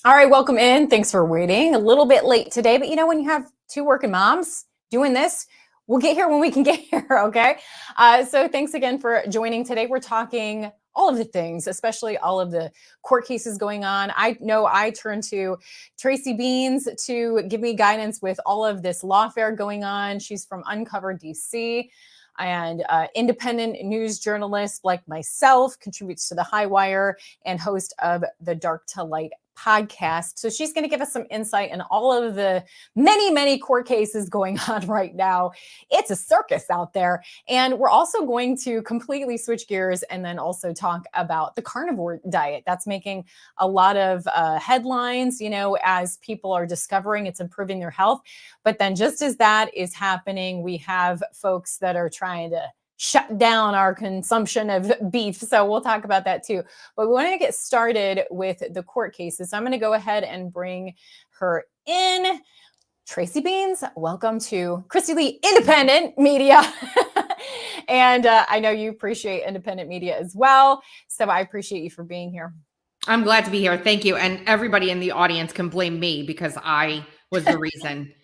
All right, welcome in. Thanks for waiting. A little bit late today, but when you have two working moms doing this, we'll get here when we can get here, okay? So thanks again for joining today. We're talking all of the things, especially all of the court cases going on. I know I turn to Tracy Beanz to give me guidance with all of this lawfare going on. She's from Uncover DC and independent news journalist like myself, contributes to the High Wire and host of the Dark to Light podcast. So she's going to give us some insight in all of the many court cases going on right now. It's a circus out there. And we're also going to completely switch gears and then also talk about the carnivore diet. That's making a lot of headlines, as people are discovering it's improving their health. But then just as that is happening, we have folks that are trying to shut down our consumption of beef. So we'll talk about that too. But we want to get started with the court cases. So I'm going to go ahead and bring her in. Tracy Beanz, welcome to Christy Lee Independent Media. And I know you appreciate independent media as well. So I appreciate you for being here. I'm glad to be here. Thank you. And everybody in the audience can blame me because I was the reason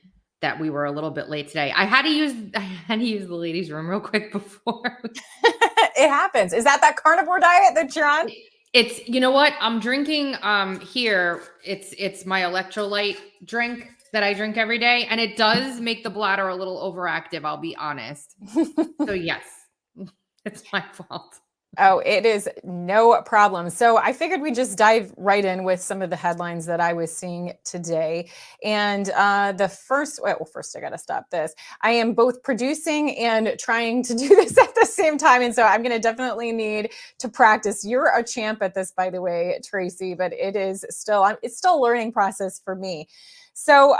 that we were a little bit late today. I had to use the ladies' room real quick before. It happens. Is that carnivore diet that you're on? It's, you know what? I'm drinking here. It's my electrolyte drink that I drink every day. And it does make the bladder a little overactive, I'll be honest. So yes, it's my fault. Oh, it is no problem. So I figured we'd just dive right in with some of the headlines that I was seeing today. And first I got to stop this. I am both producing and trying to do this at the same time. And so I'm going to definitely need to practice. You're a champ at this, by the way, Tracy, but it's still a learning process for me. So,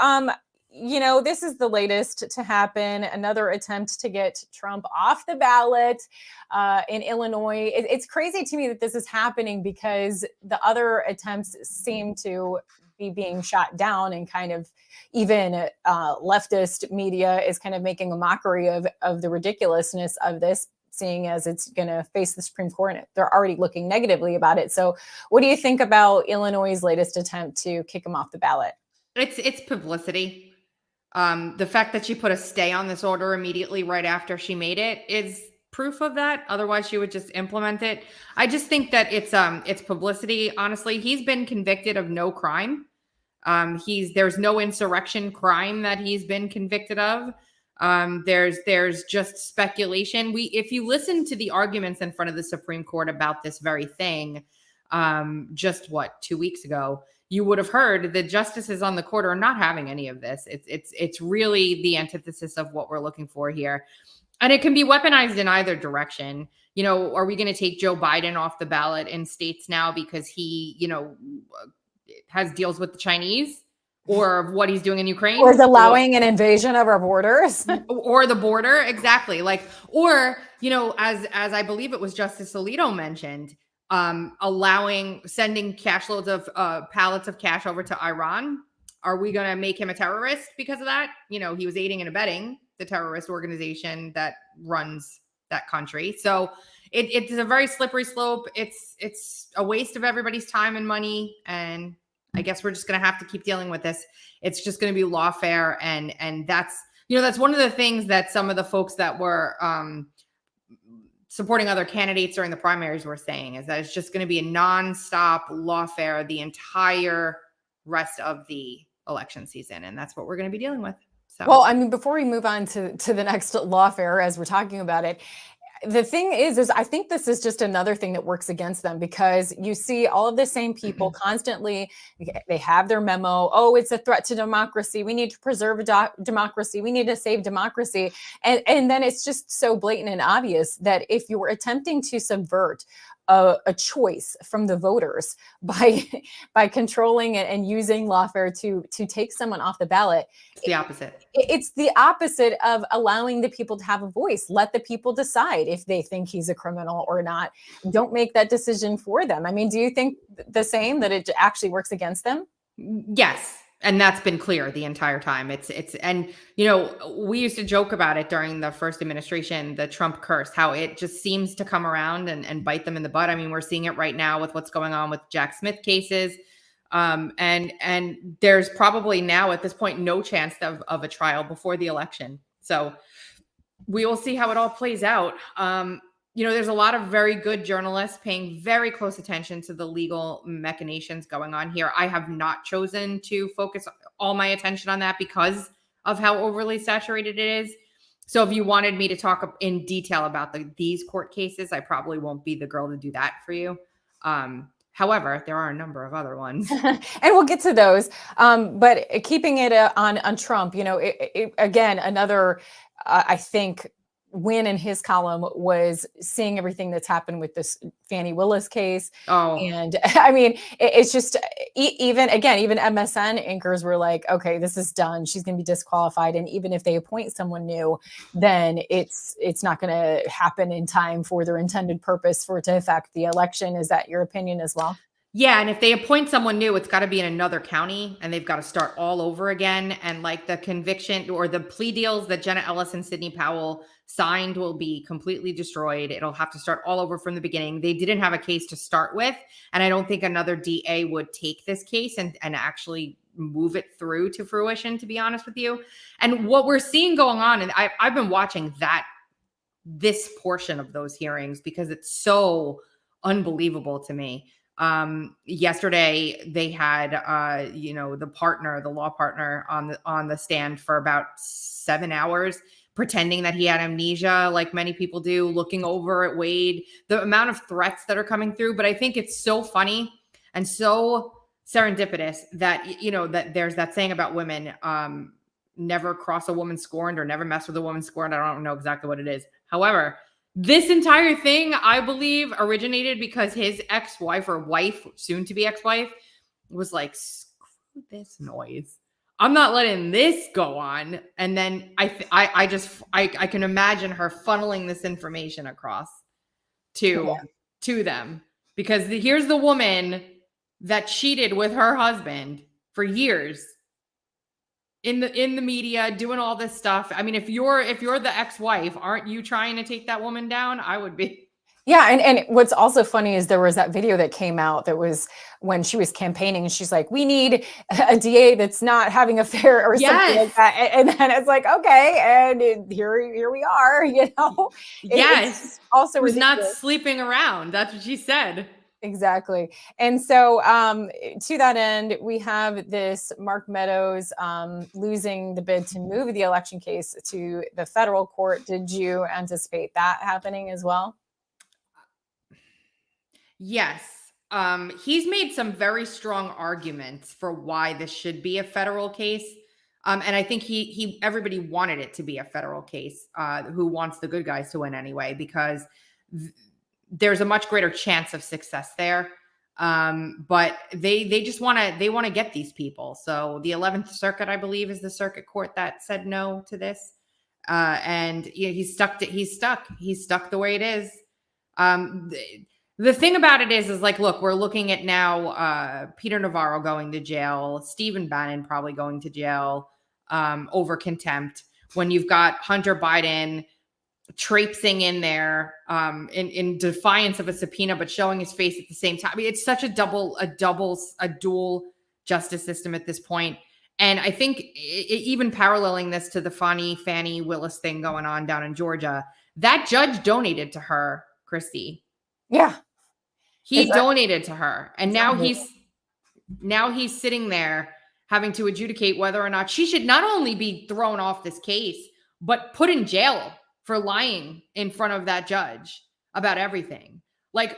this is the latest to happen. Another attempt to get Trump off the ballot in Illinois. It's crazy to me that this is happening because the other attempts seem to be being shot down, and kind of even leftist media is kind of making a mockery of the ridiculousness of this, seeing as it's going to face the Supreme Court. And they're already looking negatively about it. So what do you think about Illinois' latest attempt to kick him off the ballot? It's publicity. The fact that she put a stay on this order immediately right after she made it is proof of that. Otherwise, she would just implement it. I just think that it's publicity. Honestly, he's been convicted of no crime. There's no insurrection crime that he's been convicted of. There's just speculation. If you listen to the arguments in front of the Supreme Court about this very thing, just 2 weeks ago, you would have heard the justices on the court are not having any of this. It's really the antithesis of what we're looking for here. And it can be weaponized in either direction. Are we going to take Joe Biden off the ballot in states now because he, has deals with the Chinese, or what he's doing in Ukraine? Or is allowing an invasion of our borders? Or the border, exactly. As I believe it was Justice Alito mentioned, sending cash loads of pallets of cash over to Iran. Are we going to make him a terrorist because of that? He was aiding and abetting the terrorist organization that runs that country. So it's a very slippery slope. It's a waste of everybody's time and money. And I guess we're just going to have to keep dealing with this. It's just going to be lawfare. And that's one of the things that some of the folks that were, supporting other candidates during the primaries were saying, is that it's just going to be a nonstop lawfare the entire rest of the election season. And that's what we're going to be dealing with. So, well, before we move on to the next lawfare, as we're talking about it, the thing is I think this is just another thing that works against them, because you see all of the same people constantly, they have their memo. Oh, it's a threat to democracy. We need to preserve democracy. We need to save democracy. And then it's just so blatant and obvious that if you were attempting to subvert a choice from the voters by controlling it and using lawfare to take someone off the ballot, it's the opposite. It's the opposite of allowing the people to have a voice. Let the people decide if they think he's a criminal or not. Don't make that decision for them. Do you think the same, that it actually works against them? Yes. And that's been clear the entire time. We used to joke about it during the first administration, the Trump curse, how it just seems to come around and bite them in the butt. We're seeing it right now with what's going on with Jack Smith cases. And there's probably now at this point no chance of a trial before the election. So we will see how it all plays out. There's a lot of very good journalists paying very close attention to the legal machinations going on here. I have not chosen to focus all my attention on that because of how overly saturated it is. So if you wanted me to talk in detail about these court cases, I probably won't be the girl to do that for you. However, there are a number of other ones. And we'll get to those. But keeping it on Trump, again, another, I think, win in his column was seeing everything that's happened with this Fani Willis case. Oh, and I mean, it's just even MSN anchors were like, okay, this is done. She's going to be disqualified. And even if they appoint someone new, then it's not going to happen in time for their intended purpose for it to affect the election. Is that your opinion as well? Yeah, and if they appoint someone new, it's got to be in another county, and they've got to start all over again. And like the conviction or the plea deals that Jenna Ellis and Sidney Powell signed will be completely destroyed. It'll have to start all over from the beginning. They didn't have a case to start with, and I don't think another DA would take this case and actually move it through to fruition, to be honest with you. And what we're seeing going on, and I've been watching this portion of those hearings because it's so unbelievable to me. Yesterday they had, the law partner on the stand for about 7 hours, pretending that he had amnesia, like many people do, looking over at Wade, the amount of threats that are coming through. But I think it's so funny and so serendipitous that, that there's that saying about women, never cross a woman scorned or never mess with a woman scorned. I don't know exactly what it is. However, this entire thing, I believe, originated because his ex-wife or wife, soon to be ex-wife, was like, screw this noise. I'm not letting this go on. And then I can imagine her funneling this information across to them, because here's the woman that cheated with her husband for years in the media, doing all this stuff. I mean, if you're the ex-wife, aren't you trying to take that woman down? I would be. Yeah. And what's also funny is there was that video that came out that was when she was campaigning and she's like, we need a DA that's not having an affair or something like that. And then it's like, okay. And here we are, Yes. It's also who's not sleeping around. That's what she said. Exactly. And so to that end, we have this Mark Meadows losing the bid to move the election case to the federal court. Did you anticipate that happening as well? Yes. He's made some very strong arguments for why this should be a federal case. And I think everybody wanted it to be a federal case, who wants the good guys to win anyway, because there's a much greater chance of success there. But they just want to get these people. So the 11th Circuit, I believe, is the circuit court that said no to this. And he's stuck the way it is. The thing about it is like, look, we're looking at now Peter Navarro going to jail, Stephen Bannon probably going to jail over contempt, when you've got Hunter Biden traipsing in there in defiance of a subpoena, but showing his face at the same time. I mean, it's such a dual justice system at this point. And I think even paralleling this to the Fani Willis thing going on down in Georgia, that judge donated to her, Christy. Yeah. He donated to her. And now he's sitting there having to adjudicate whether or not she should not only be thrown off this case, but put in jail for lying in front of that judge about everything. Like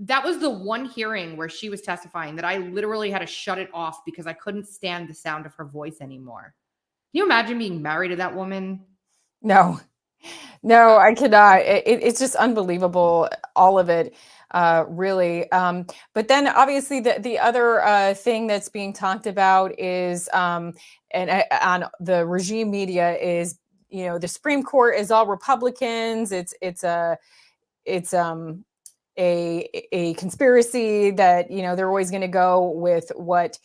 that was the one hearing where she was testifying that I literally had to shut it off because I couldn't stand the sound of her voice anymore. Can you imagine being married to that woman? No, I cannot. It's just unbelievable, all of it, really. But then obviously the other thing that's being talked about is, on the regime media is, the Supreme Court is all Republicans. It's a conspiracy that, they're always going to go with what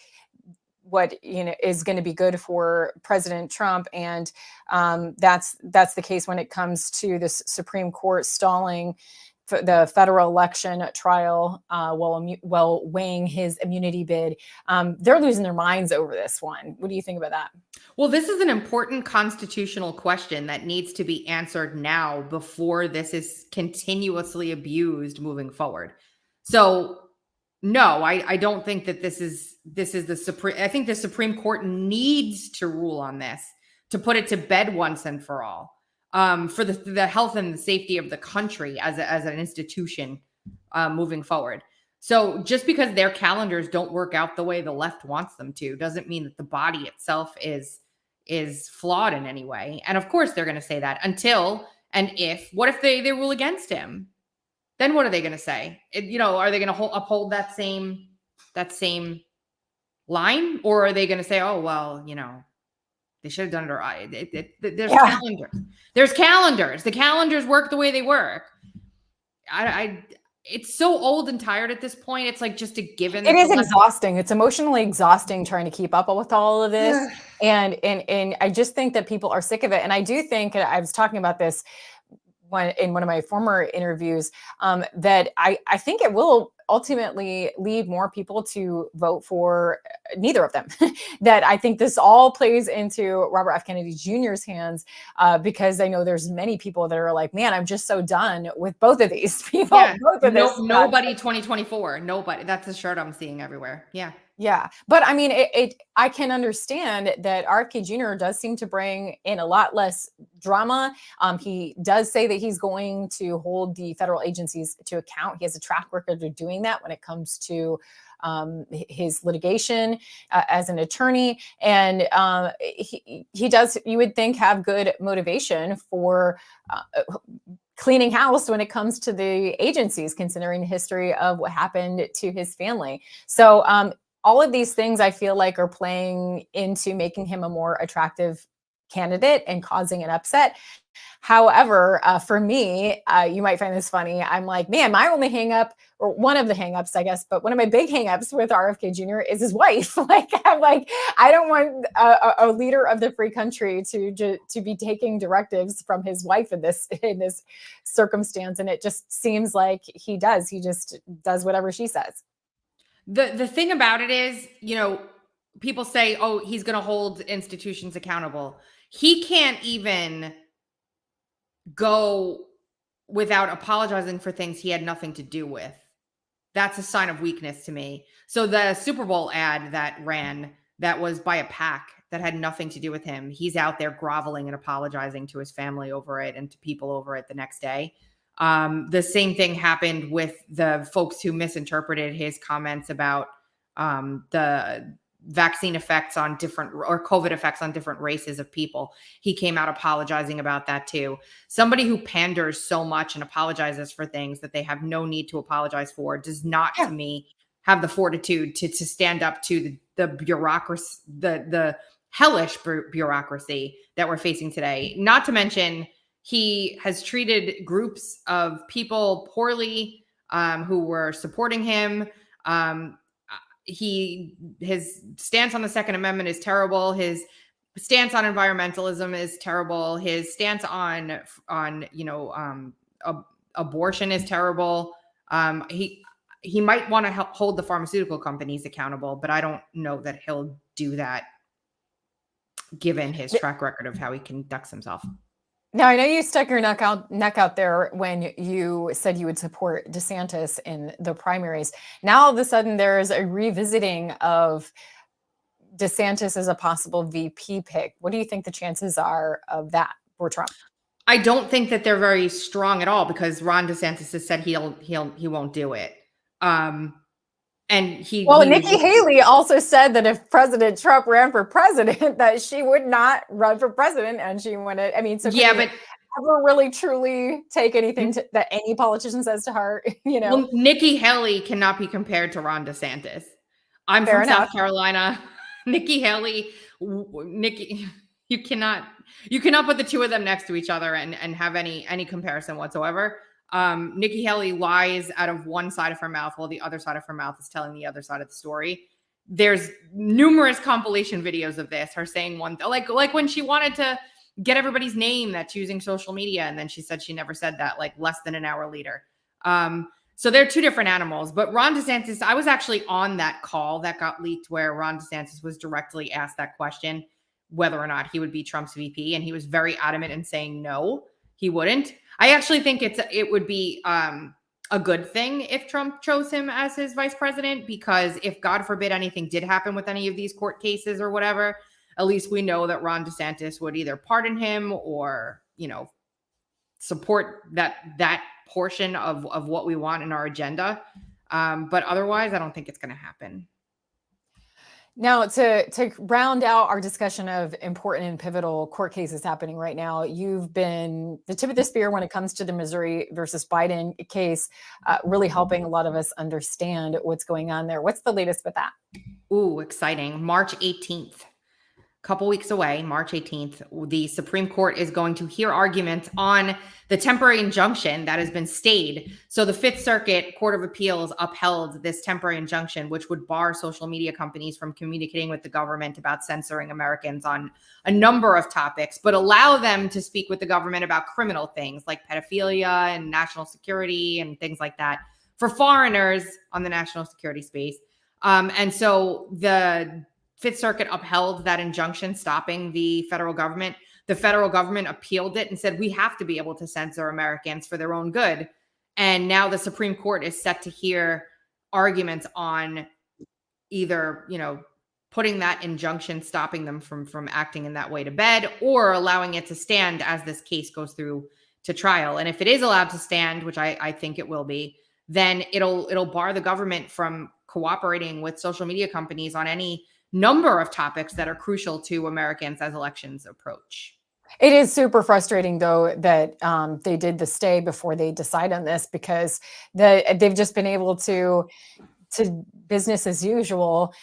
is going to be good for President Trump. And that's the case when it comes to this Supreme Court stalling the federal election trial while weighing his immunity bid. They're losing their minds over this one. What do you think about that? Well, this is an important constitutional question that needs to be answered now before this is continuously abused moving forward. So, no, I don't think that this is the Supreme. I think the Supreme Court needs to rule on this to put it to bed once and for all, for the health and the safety of the country as an institution moving forward. So just because their calendars don't work out the way the left wants them to doesn't mean that the body itself is flawed in any way. And of course they're going to say that until and if, what if they rule against him? Then what are they going to say? Are they going to uphold that same line? Or are they going to say, oh, well, they should have done it. There's calendars. There's calendars. The calendars work the way they work. It's so old and tired at this point. It's like just a given. It is exhausting. It's emotionally exhausting trying to keep up with all of this. And I just think that people are sick of it. And I do think, I was talking about this in one of my former interviews, that I think it will ultimately lead more people to vote for neither of them. That I think this all plays into Robert F. Kennedy Jr.'s hands, because I know there's many people that are like, man, I'm just so done with both of these people. Yeah. Nobody 2024. Nobody. That's a shirt I'm seeing everywhere. Yeah. Yeah. But I mean, I can understand that RFK Jr. does seem to bring in a lot less drama. He does say that he's going to hold the federal agencies to account. He has a track record of doing that when it comes to his litigation as an attorney. And he does, you would think, have good motivation for cleaning house when it comes to the agencies, considering the history of what happened to his family. So all of these things I feel like are playing into making him a more attractive candidate and causing an upset. However, for me, you might find this funny. I'm like, man, my only hang-up, or one of the hang-ups, I guess, but one of my big hang-ups with RFK Jr. is his wife. I'm like, I don't want a leader of the free country to be taking directives from his wife in this circumstance. And it just seems like he does. He just does whatever she says. The thing about it is, people say, oh, he's going to hold institutions accountable. He can't even go without apologizing for things he had nothing to do with. That's a sign of weakness to me. So the Super Bowl ad that ran, that was by a PAC that had nothing to do with him. He's out there groveling and apologizing to his family over it and to people over it the next day. The same thing happened with the folks who misinterpreted his comments about the vaccine effects on COVID effects on different races of people. He came out apologizing about that too. Somebody who panders so much and apologizes for things that they have no need to apologize for does not, to me, have the fortitude to stand up to the bureaucracy, the hellish bureaucracy that we're facing today. Not to mention, he has treated groups of people poorly who were supporting him. His stance on the Second Amendment is terrible. His stance on environmentalism is terrible. His stance on abortion is terrible. He might want to hold the pharmaceutical companies accountable, but I don't know that he'll do that given his track record of how he conducts himself. Now, I know you stuck your neck out there when you said you would support DeSantis in the primaries. Now, all of a sudden, there's a revisiting of DeSantis as a possible VP pick. What do you think the chances are of that for Trump? I don't think that they're very strong at all, because Ron DeSantis has said he won't do it. Nikki Haley also said that if President Trump ran for president, that she would not run for president, and she wanted. I mean, so yeah, but ever really truly take anything that any politician says to heart? Well, Nikki Haley cannot be compared to Ron DeSantis. I'm from South Carolina. Nikki Haley, you cannot put the two of them next to each other and have any comparison whatsoever. Nikki Haley lies out of one side of her mouth while the other side of her mouth is telling the other side of the story. There's numerous compilation videos of this, her saying one like when she wanted to get everybody's name that's using social media, and then she said she never said that, like less than an hour later. So they're two different animals. But Ron DeSantis, I was actually on that call that got leaked where Ron DeSantis was directly asked that question, whether or not he would be Trump's VP. And he was very adamant in saying no, he wouldn't. I actually think it would be a good thing if Trump chose him as his vice president, because if, God forbid, anything did happen with any of these court cases or whatever, at least we know that Ron DeSantis would either pardon him or, support that portion of what we want in our agenda. But otherwise, I don't think it's going to happen. Now, to round out our discussion of important and pivotal court cases happening right now, you've been the tip of the spear when it comes to the Missouri versus Biden case, really helping a lot of us understand what's going on there. What's the latest with that? Ooh, exciting. March 18th. Couple weeks away, March 18th, the Supreme Court is going to hear arguments on the temporary injunction that has been stayed. So the Fifth Circuit Court of Appeals upheld this temporary injunction, which would bar social media companies from communicating with the government about censoring Americans on a number of topics, but allow them to speak with the government about criminal things like pedophilia and national security and things like that for foreigners on the national security space. And so the Fifth Circuit upheld that injunction stopping the federal government. The federal government appealed it and said, we have to be able to censor Americans for their own good. And now the Supreme Court is set to hear arguments on either, putting that injunction, stopping them from acting in that way to bed, or allowing it to stand as this case goes through to trial. And if it is allowed to stand, which I think it will be, then it'll bar the government from cooperating with social media companies on any number of topics that are crucial to Americans as elections approach. It is super frustrating, though, that they did the stay before they decide on this, because they've just been able to business as usual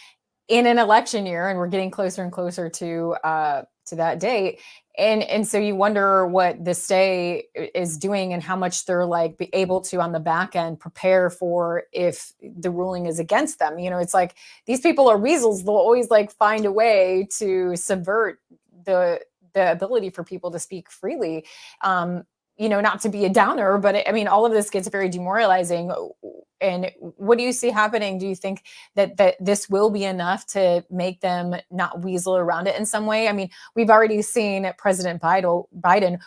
in an election year, and we're getting closer and closer to that date. And so you wonder what the stay is doing and how much they're be able to on the back end prepare for if the ruling is against them. It's like these people are weasels. They'll always find a way to subvert the ability for people to speak freely. Not to be a downer, but I mean, all of this gets very demoralizing. And what do you see happening? Do you think that this will be enough to make them not weasel around it in some way? I mean, we've already seen President Biden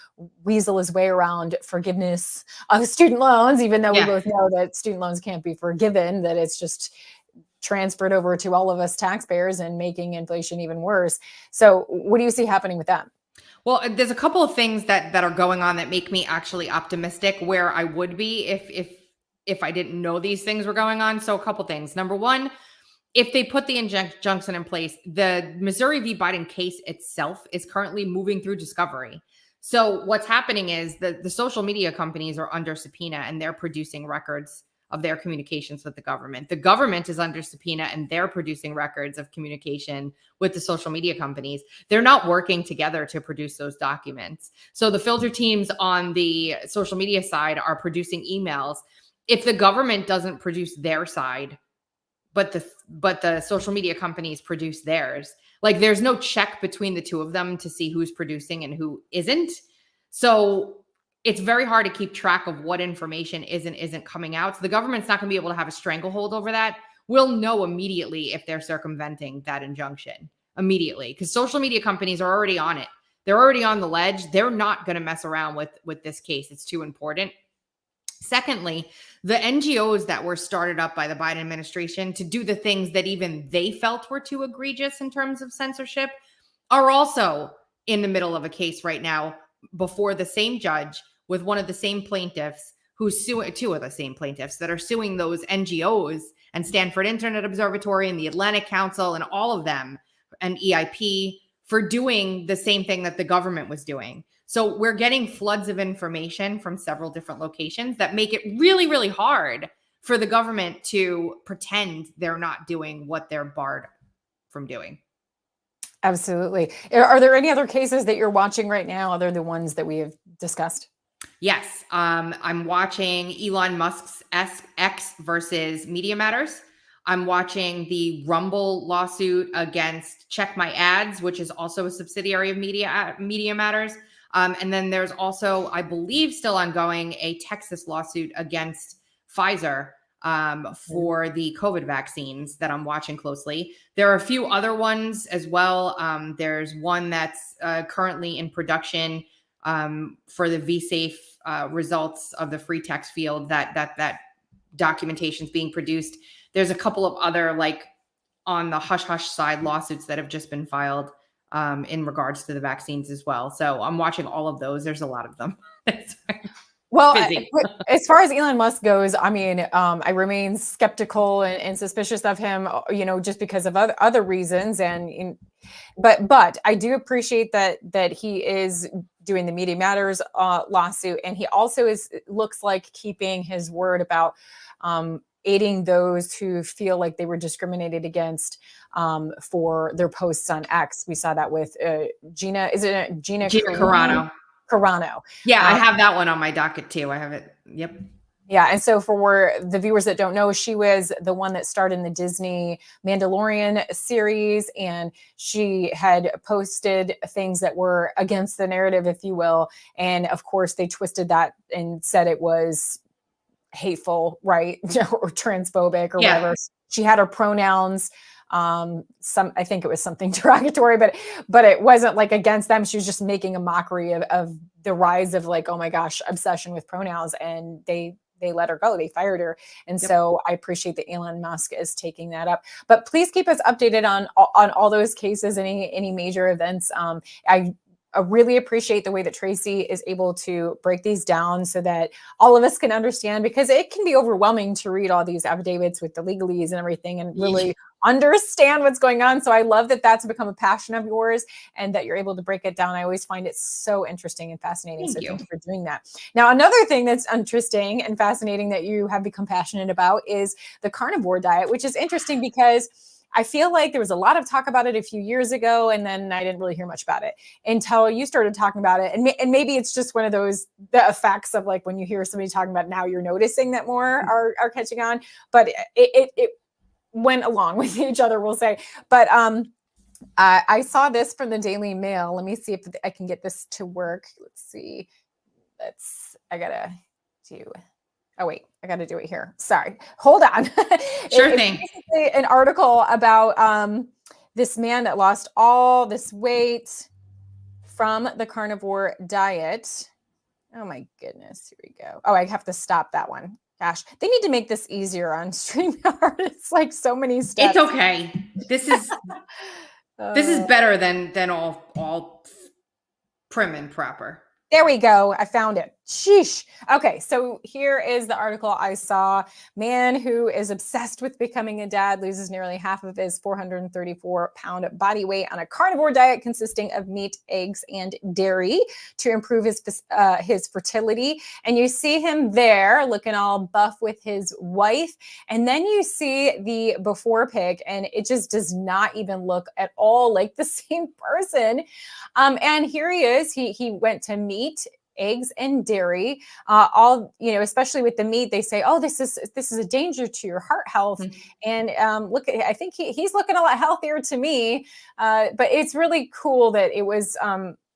weasel his way around forgiveness of student loans, even though we both know that student loans can't be forgiven, that it's just transferred over to all of us taxpayers and making inflation even worse. So what do you see happening with that? Well, there's a couple of things that are going on that make me actually optimistic where I would be if I didn't know these things were going on. So a couple things. Number one, if they put the injunction in place, the Missouri v. Biden case itself is currently moving through discovery. So what's happening is the social media companies are under subpoena and they're producing records of their communications with the government. The government is under subpoena and they're producing records of communication with the social media companies. They're not working together to produce those documents. So the filter teams on the social media side are producing emails. If the government doesn't produce their side, but the social media companies produce theirs, there's no check between the two of them to see who's producing and who isn't. So it's very hard to keep track of what information isn't coming out. So the government's not going to be able to have a stranglehold over that. We'll know immediately if they're circumventing that injunction immediately, because social media companies are already on it. They're already on the ledge. They're not going to mess around with this case. It's too important. Secondly, the NGOs that were started up by the Biden administration to do the things that even they felt were too egregious in terms of censorship are also in the middle of a case right now before the same judge with one of the same plaintiffs who's suing, two of the same plaintiffs that are suing those NGOs and Stanford Internet Observatory and the Atlantic Council and all of them and EIP for doing the same thing that the government was doing. So we're getting floods of information from several different locations that make it really, really hard for the government to pretend they're not doing what they're barred from doing. Absolutely. Are there any other cases that you're watching right now other than the ones that we have discussed? Yes. I'm watching Elon Musk's X versus Media Matters. I'm watching the Rumble lawsuit against Check My Ads, which is also a subsidiary of Media Matters. And then there's also, I believe, still ongoing, a Texas lawsuit against Pfizer for the COVID vaccines that I'm watching closely. There are a few other ones as well. There's one that's currently in production for the V-Safe results of the free text field that documentation is being produced. There's a couple of other like on the hush hush side lawsuits that have just been filed in regards to the vaccines as well. So I'm watching all of those. There's a lot of them. Well, as far as Elon Musk goes, I mean, I remain skeptical and suspicious of him, just because of other reasons. But I do appreciate that he is doing the Media Matters lawsuit, and he also looks like keeping his word about aiding those who feel like they were discriminated against for their posts on X. We saw that with Gina Carano. Carano. Yeah, I have that one on my docket too. I have it. Yep. Yeah. And so for the viewers that don't know, she was the one that starred in the Disney Mandalorian series, and she had posted things that were against the narrative, if you will. And of course, they twisted that and said it was hateful, right? Or transphobic or whatever. She had her pronouns. I think it was something derogatory, but it wasn't like against them. She was just making a mockery of the rise of like, oh my gosh, obsession with pronouns. And they let her go. They fired her. And so I appreciate that Elon Musk is taking that up, but please keep us updated on all those cases, any major events. I really appreciate the way that Tracy is able to break these down so that all of us can understand, because it can be overwhelming to read all these affidavits with the legalese and everything and really understand what's going on. So I love that that's become a passion of yours and that you're able to break it down. I always find it so interesting and fascinating. Thank you for doing that. Now, another thing that's interesting and fascinating that you have become passionate about is the carnivore diet, which is interesting because I feel like there was a lot of talk about it a few years ago, and then I didn't really hear much about it until you started talking about it. And maybe it's just one of the effects of like when you hear somebody talking about it, now you're noticing that more are catching on. But it went along with each other, we'll say. But I saw this from the Daily Mail. Let me see if I can get this to work. Let's see. I gotta do. Oh, wait, I got to do it here. Sorry. Hold on. Sure thing. An article about this man that lost all this weight from the carnivore diet. Oh, my goodness. Here we go. Oh, I have to stop that one. Gosh, they need to make this easier on StreamYard. It's like so many steps. It's okay. This is better than all prim and proper. There we go. I found it. Sheesh. Okay, so here is the article I saw. Man who is obsessed with becoming a dad loses nearly half of his 434-pound body weight on a carnivore diet consisting of meat, eggs, and dairy to improve his fertility. And you see him there looking all buff with his wife. And then you see the before pic, and it just does not even look at all like the same person. And here he is. He went to meat, eggs, and dairy, especially with the meat. They say, oh, this is a danger to your heart health. Mm-hmm. And I think he's looking a lot healthier to me. But it's really cool that it was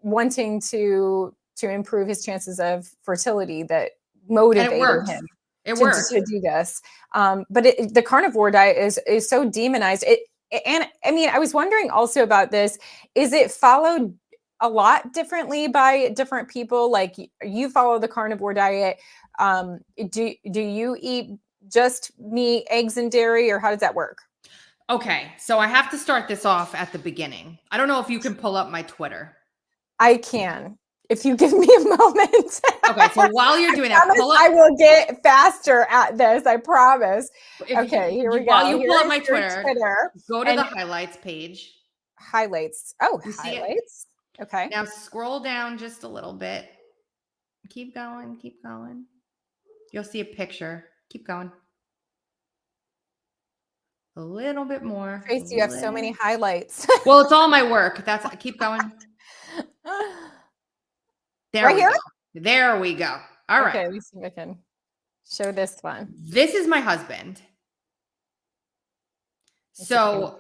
wanting to improve his chances of fertility that motivated him to do this. But the carnivore diet is so demonized. And I mean, I was wondering also about this. Is it followed a lot differently by different people? Like you follow the carnivore diet. Do you eat just meat, eggs, and dairy, or how does that work? Okay, so I have to start this off at the beginning. I don't know if you can pull up my Twitter. I can, if you give me a moment. Okay, so while you're doing that, I will get faster at this. I promise. Okay, here we go. While you pull up my Twitter, go to the highlights page. Highlights. Oh, highlights. Okay. Now scroll down just a little bit. Keep going. Keep going. You'll see a picture. Keep going. A little bit more. Tracy, you have so many highlights. Well, it's all my work. Keep going. There we go. There we go. All right. Okay, let me see if I can show this one. This is my husband. So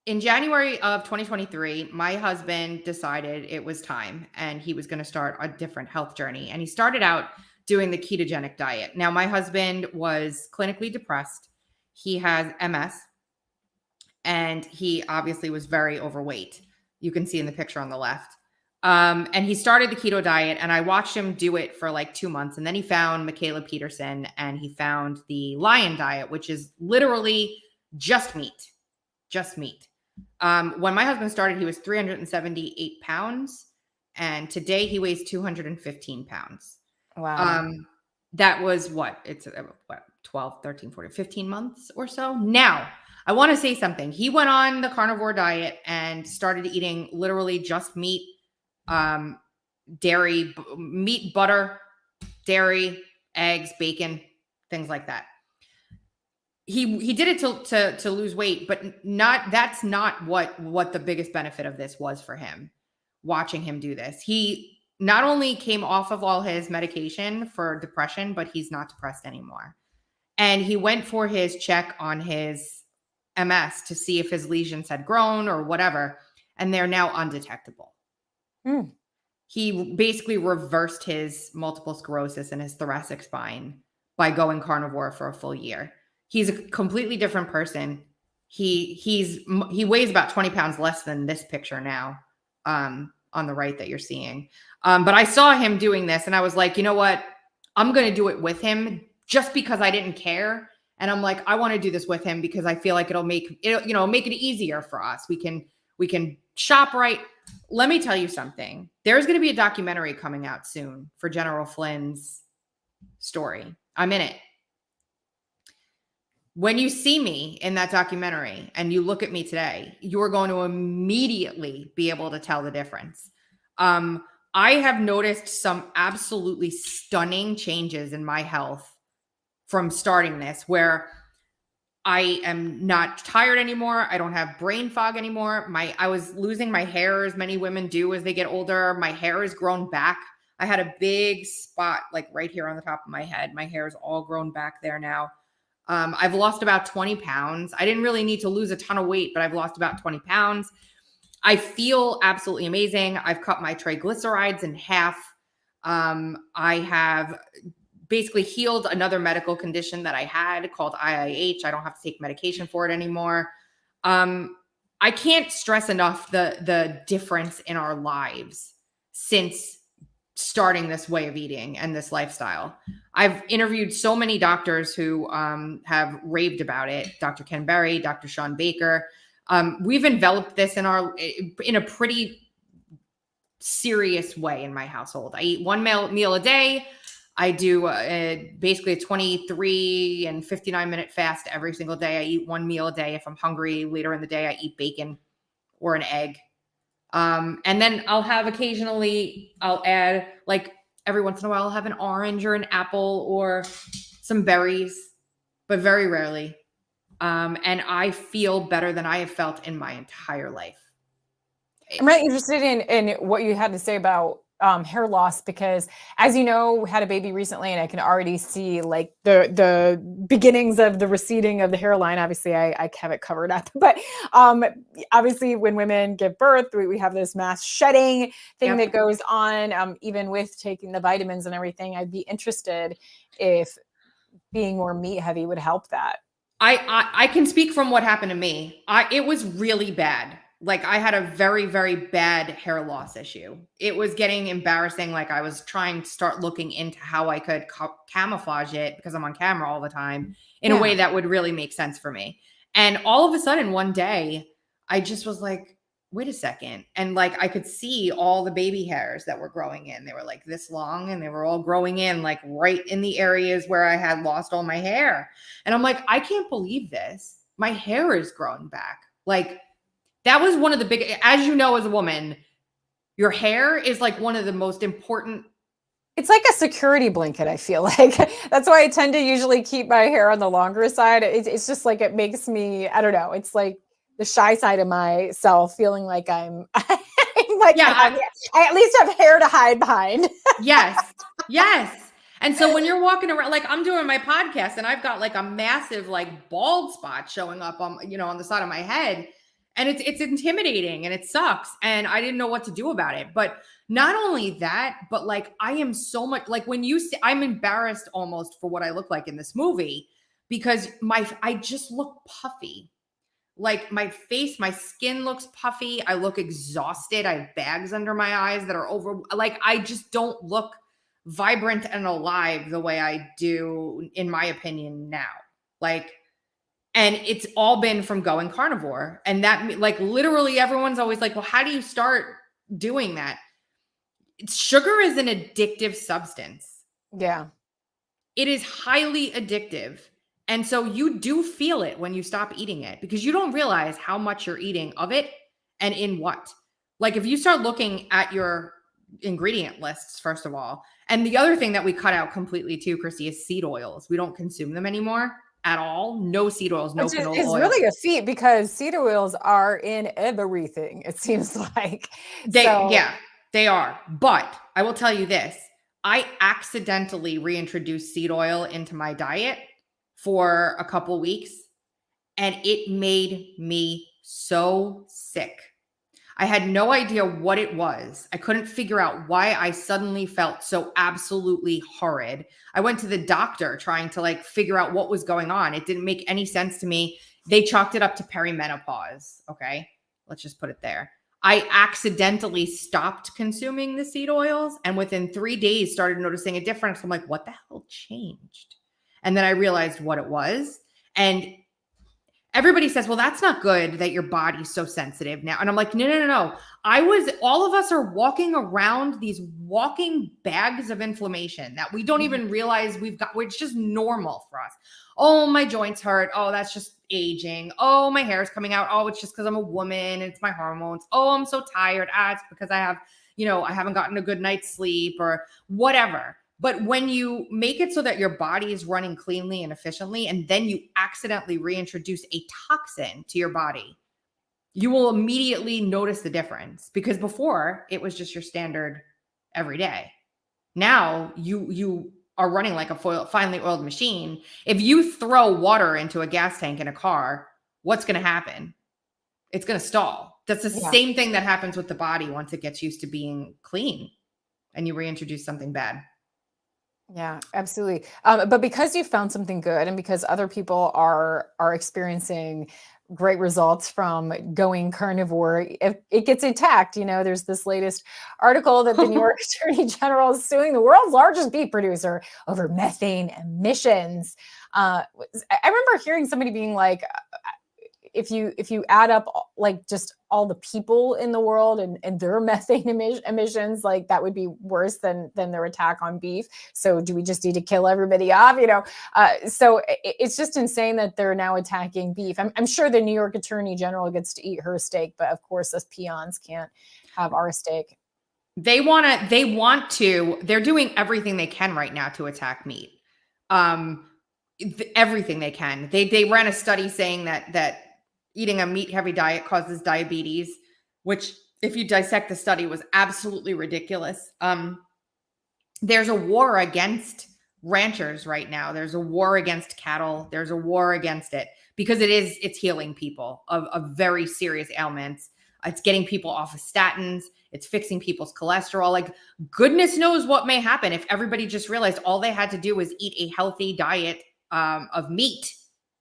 in January of 2023, my husband decided it was time and he was going to start a different health journey. And he started out doing the ketogenic diet. Now, my husband was clinically depressed. He has MS, and he obviously was very overweight. You can see in the picture on the left. And he started the keto diet, and I watched him do it for like 2 months. And then he found Michaela Peterson, and he found the Lion diet, which is literally just meat, just meat. When my husband started, he was 378 pounds, and today he weighs 215 pounds. Wow. That was what? It's what, 12, 13, 14, 15 months or so. Now, I want to say something. He went on the carnivore diet and started eating literally just meat, dairy, meat, butter, dairy, eggs, bacon, things like that. He did it to lose weight, but that's not what the biggest benefit of this was for him. Watching him do this, he not only came off of all his medication for depression, but he's not depressed anymore. And he went for his check on his MS to see if his lesions had grown or whatever, and they're now undetectable. He basically reversed his multiple sclerosis and his thoracic spine by going carnivore for a full year. He's a completely different person. He weighs about 20 pounds less than this picture now, on the right that you're seeing. But I saw him doing this, and I was like, you know what? I'm going to do it with him just because I didn't care. And I'm like, I want to do this with him because I feel like it'll make it easier for us. We can shop right. Let me tell you something. There's going to be a documentary coming out soon for General Flynn's story. I'm in it. When you see me in that documentary and you look at me today, you're going to immediately be able to tell the difference. I have noticed some absolutely stunning changes in my health from starting this, where I am not tired anymore. I don't have brain fog anymore. I was losing my hair, as many women do as they get older. My hair has grown back. I had a big spot like right here on the top of my head. My hair is all grown back there now. I've lost about 20 pounds. I didn't really need to lose a ton of weight, but I've lost about 20 pounds. I feel absolutely amazing. I've cut my triglycerides in half. I have basically healed another medical condition that I had called IIH. I don't have to take medication for it anymore. I can't stress enough the difference in our lives since starting this way of eating and this lifestyle. I've interviewed so many doctors who have raved about it. Dr. Ken Berry, Dr. Sean Baker. We've enveloped this in a pretty serious way in my household. I eat one meal a day. I do basically a 23 and 59-minute fast every single day. I eat one meal a day. If I'm hungry later in the day, I eat bacon or an egg. And then I'll add, like, every once in a while, I'll have an orange or an apple or some berries, but very rarely. And I feel better than I have felt in my entire life. I'm really interested in what you had to say about hair loss, because, as you know, we had a baby recently, and I can already see like the beginnings of the receding of the hairline. Obviously, I have it covered up, but obviously, when women give birth, we have this mass shedding thing that goes on, even with taking the vitamins and everything. I'd be interested if being more meat heavy would help that. I can speak from what happened to me. It was really bad. Like, I had a very, very bad hair loss issue. It was getting embarrassing. Like, I was trying to start looking into how I could camouflage it, because I'm on camera all the time, in a way that would really make sense for me. And all of a sudden, one day, I just was like, wait a second. And like, I could see all the baby hairs that were growing in. They were like this long, and they were all growing in like right in the areas where I had lost all my hair. And I'm like, I can't believe this. My hair is growing back. Like, that was one of the big, as you know, as a woman, your hair is like one of the most important. It's like a security blanket, I feel like. That's why I tend to usually keep my hair on the longer side. It's just like, it makes me, I don't know. It's like the shy side of myself, feeling like I'm like, I at least have hair to hide behind. Yes. And so when you're walking around, like I'm doing my podcast, and I've got like a massive like bald spot showing up on the side of my head. And it's intimidating and it sucks. And I didn't know what to do about it. But not only that, but like I am so much like when you see, I'm embarrassed almost for what I look like in this movie because I just look puffy. Like my face, my skin looks puffy. I look exhausted. I have bags under my eyes that are over. Like I just don't look vibrant and alive the way I do, in my opinion, now. Like, and it's all been from going carnivore. And that, like, literally everyone's always like, well, how do you start doing that? Sugar is an addictive substance. Yeah. It is highly addictive. And so you do feel it when you stop eating it because you don't realize how much you're eating of it and in what. Like if you start looking at your ingredient lists, first of all, and the other thing that we cut out completely too, Christy, is seed oils. We don't consume them anymore at all. No seed oils, no Which canola is oil. really a feat because seed oils are in everything, it seems like. Yeah, they are. But I will tell you this. I accidentally reintroduced seed oil into my diet for a couple weeks, and it made me so sick. I had no idea what it was. I couldn't figure out why I suddenly felt so absolutely horrid. I went to the doctor trying to like figure out what was going on. It didn't make any sense to me. They chalked it up to perimenopause. Okay. Let's just put it there. I accidentally stopped consuming the seed oils and within 3 days started noticing a difference. I'm like, what the hell changed? And then I realized what it was. And everybody says, well, that's not good that your body's so sensitive now. And I'm like, no. All of us are walking around these walking bags of inflammation that we don't even realize we've got, which is just normal for us. Oh, my joints hurt. Oh, that's just aging. Oh, my hair is coming out. Oh, it's just because I'm a woman and it's my hormones. Oh, I'm so tired. It's because I have, I haven't gotten a good night's sleep or whatever. But when you make it so that your body is running cleanly and efficiently, and then you accidentally reintroduce a toxin to your body, you will immediately notice the difference because before it was just your standard every day. Now you are running like a finely oiled machine. If you throw water into a gas tank in a car, what's going to happen? It's going to stall. That's the same thing that happens with the body once it gets used to being clean and you reintroduce something bad. Yeah, absolutely. But because you found something good and because other people are experiencing great results from going carnivore, if it gets attacked, there's this latest article that the New York Attorney General is suing the world's largest beef producer over methane emissions. I remember hearing somebody being like, if you add up like just all the people in the world and their methane emissions, like that would be worse than their attack on beef. So do we just need to kill everybody off? So it's just insane that they're now attacking beef. I'm sure the New York Attorney General gets to eat her steak, but of course us peons can't have our steak. They're doing everything they can right now to attack meat. Everything they can. They ran a study saying that eating a meat-heavy diet causes diabetes, which, if you dissect the study, was absolutely ridiculous. There's a war against ranchers right now. There's a war against cattle. There's a war against it because it's healing people of very serious ailments. It's getting people off of statins. It's fixing people's cholesterol. Like, goodness knows what may happen if everybody just realized all they had to do was eat a healthy diet of meat.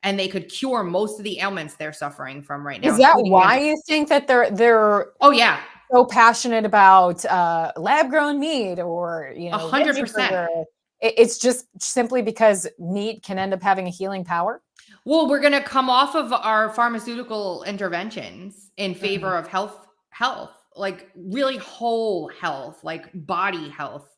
And they could cure most of the ailments they're suffering from right now. Is that why you think that they're oh yeah so passionate about lab grown meat or 100%? It's just simply because meat can end up having a healing power. Well, we're going to come off of our pharmaceutical interventions in favor of health, like really whole health, like body health,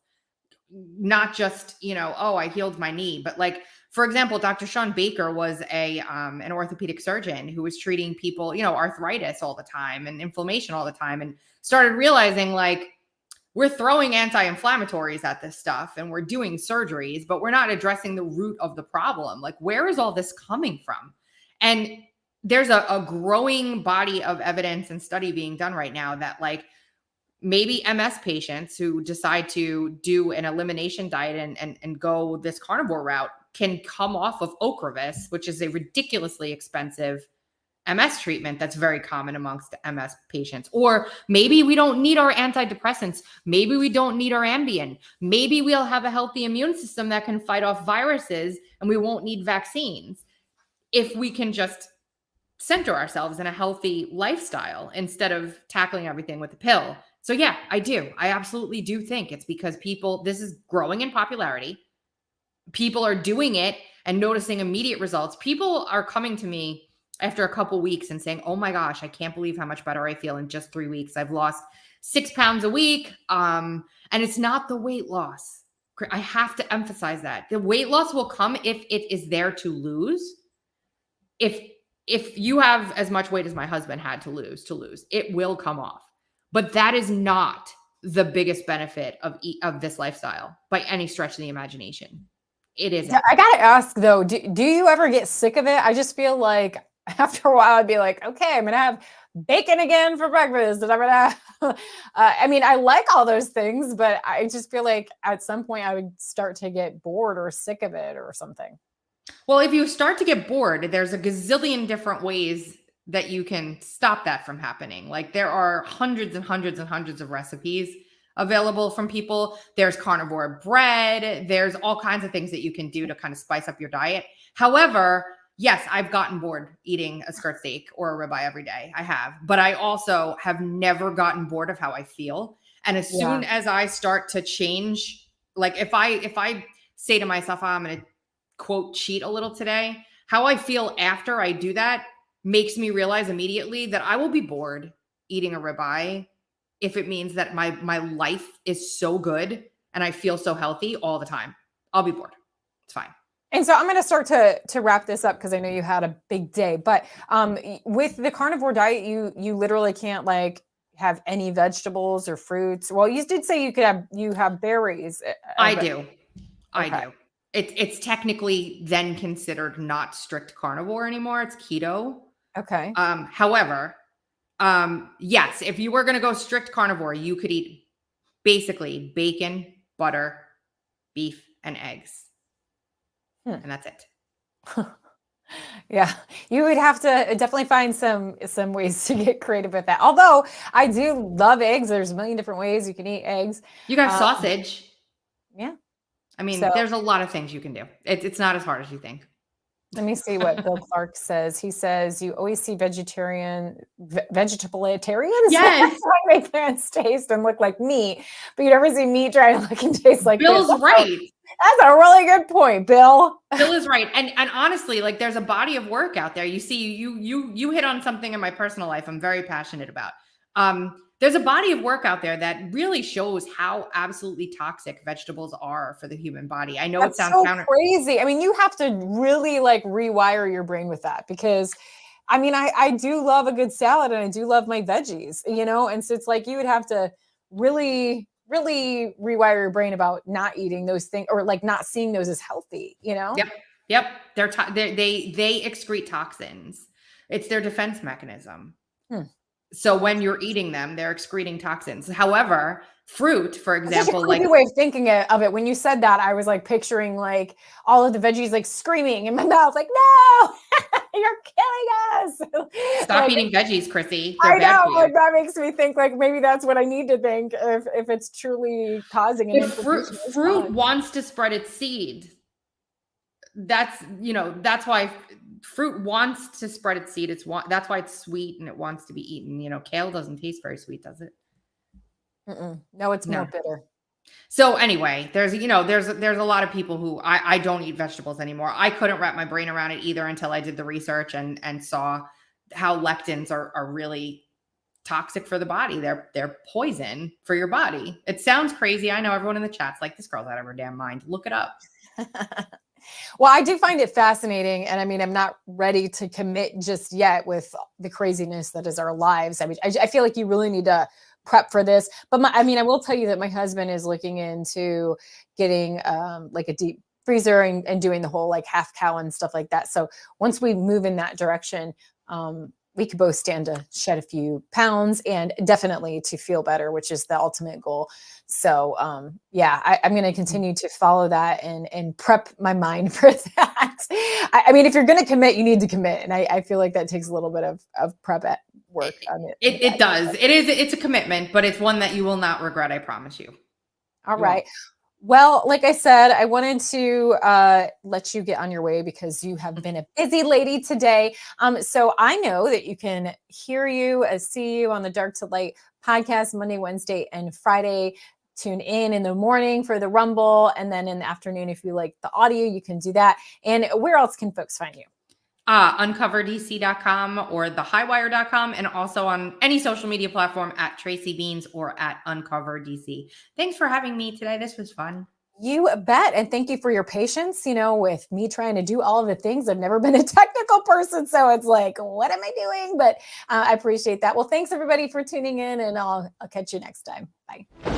not just I healed my knee, but like. For example, Dr. Sean Baker was an orthopedic surgeon who was treating people, arthritis all the time and inflammation all the time, and started realizing like we're throwing anti-inflammatories at this stuff and we're doing surgeries, but we're not addressing the root of the problem. Like, where is all this coming from? And there's a growing body of evidence and study being done right now that like maybe MS patients who decide to do an elimination diet and go this carnivore route can come off of Ocrevus, which is a ridiculously expensive MS treatment that's very common amongst MS patients. Or maybe we don't need our antidepressants. Maybe we don't need our Ambien. Maybe we'll have a healthy immune system that can fight off viruses and we won't need vaccines if we can just center ourselves in a healthy lifestyle instead of tackling everything with a pill. So yeah, I do. I absolutely do think it's because this is growing in popularity. People are doing it and noticing immediate results. People are coming to me after a couple weeks and saying, oh my gosh, I can't believe how much better I feel in just 3 weeks. I've lost 6 pounds a week. And it's not the weight loss. I have to emphasize that. The weight loss will come if it is there to lose. If you have as much weight as my husband had to lose, it will come off. But that is not the biggest benefit of this lifestyle by any stretch of the imagination. It isn't. I gotta ask though, do you ever get sick of it? I just feel like after a while I'd be like, okay, I'm gonna have bacon again for breakfast, and I'm gonna I mean, I like all those things, but I just feel like at some point I would start to get bored or sick of it or something. Well, if you start to get bored, there's a gazillion different ways that you can stop that from happening. Like there are hundreds and hundreds and hundreds of recipes available from people. There's carnivore bread. There's all kinds of things that you can do to kind of spice up your diet. However, yes, I've gotten bored eating a skirt steak or a ribeye every day. I have, but I also have never gotten bored of how I feel. And as soon as I start to change, like if I say to myself, oh, I'm going to quote cheat a little today, how I feel after I do that makes me realize immediately that I will be bored eating a ribeye if it means that my life is so good and I feel so healthy all the time. I'll be bored. It's fine. And so I'm going to start to wrap this up because I know you had a big day, but with the carnivore diet, you literally can't like have any vegetables or fruits. Well, you did say you have berries. I do. It's technically then considered not strict carnivore anymore. It's keto. Okay. However, yes, if you were going to go strict carnivore, you could eat basically bacon, butter, beef, and eggs. And that's it. Yeah, you would have to definitely find some ways to get creative with that. Although I do love eggs. There's a million different ways you can eat eggs. You got sausage. Yeah. I mean, there's a lot of things you can do. It's not as hard as you think. Let me see what Bill Clark says. He says, you always see vegetarians. Yes. Make plants taste and look like meat, but you never see meat try to look and taste like Bill's this. right. That's a really good point, Bill. Bill is right. And honestly, like there's a body of work out there. You see, you hit on something in my personal life I'm very passionate about. There's a body of work out there that really shows how absolutely toxic vegetables are for the human body. I know it sounds so crazy. I mean, you have to really like rewire your brain with that because I mean, I do love a good salad and I do love my veggies, and so it's like you would have to really, really rewire your brain about not eating those things or like not seeing those as healthy, Yep. They excrete toxins. It's their defense mechanism. So when you're eating them, they're excreting toxins. However, fruit, for example, like a way of thinking of it. When you said that, I was like picturing like all of the veggies like screaming in my mouth, like, no, you're killing us. Stop eating veggies, Chrissy. I know, like that makes me think like maybe that's what I need to think if it's truly causing an fruit wants to spread its seed. That's why fruit wants to spread its seed. That's why it's sweet and it wants to be eaten. Kale doesn't taste very sweet, does it? No, it's more bitter. So anyway, there's a lot of people who I don't eat vegetables anymore. I couldn't wrap my brain around it either until I did the research and saw how lectins are really toxic for the body. They're poison for your body. It sounds crazy. I know everyone in the chat's like, this girl's out of her damn mind. Look it up. Well, I do find it fascinating. And I mean, I'm not ready to commit just yet with the craziness that is our lives. I mean, I feel like you really need to prep for this. But I will tell you that my husband is looking into getting like a deep freezer and doing the whole like half cow and stuff like that. So once we move in that direction, we could both stand to shed a few pounds and definitely to feel better, which is the ultimate goal. So yeah, I'm going to continue to follow that and prep my mind for that. I mean, if you're going to commit, you need to commit. And I feel like that takes a little bit of prep at work. It does. It's a commitment, but it's one that you will not regret. I promise you. All right. Well, like I said, I wanted to let you get on your way because you have been a busy lady today. So I know that you can hear you, see you on the Dark to Light podcast Monday, Wednesday, and Friday. Tune in the morning for the Rumble. And then in the afternoon, if you like the audio, you can do that. And where else can folks find you? uncoverdc.com or thehighwire.com, and also on any social media platform at Tracy Beanz or at uncoverdc. Thanks for having me today. This was fun. You bet. And thank you for your patience, with me trying to do all of the things. I've never been a technical person. So it's like, what am I doing? But I appreciate that. Well, thanks everybody for tuning in, and I'll catch you next time. Bye.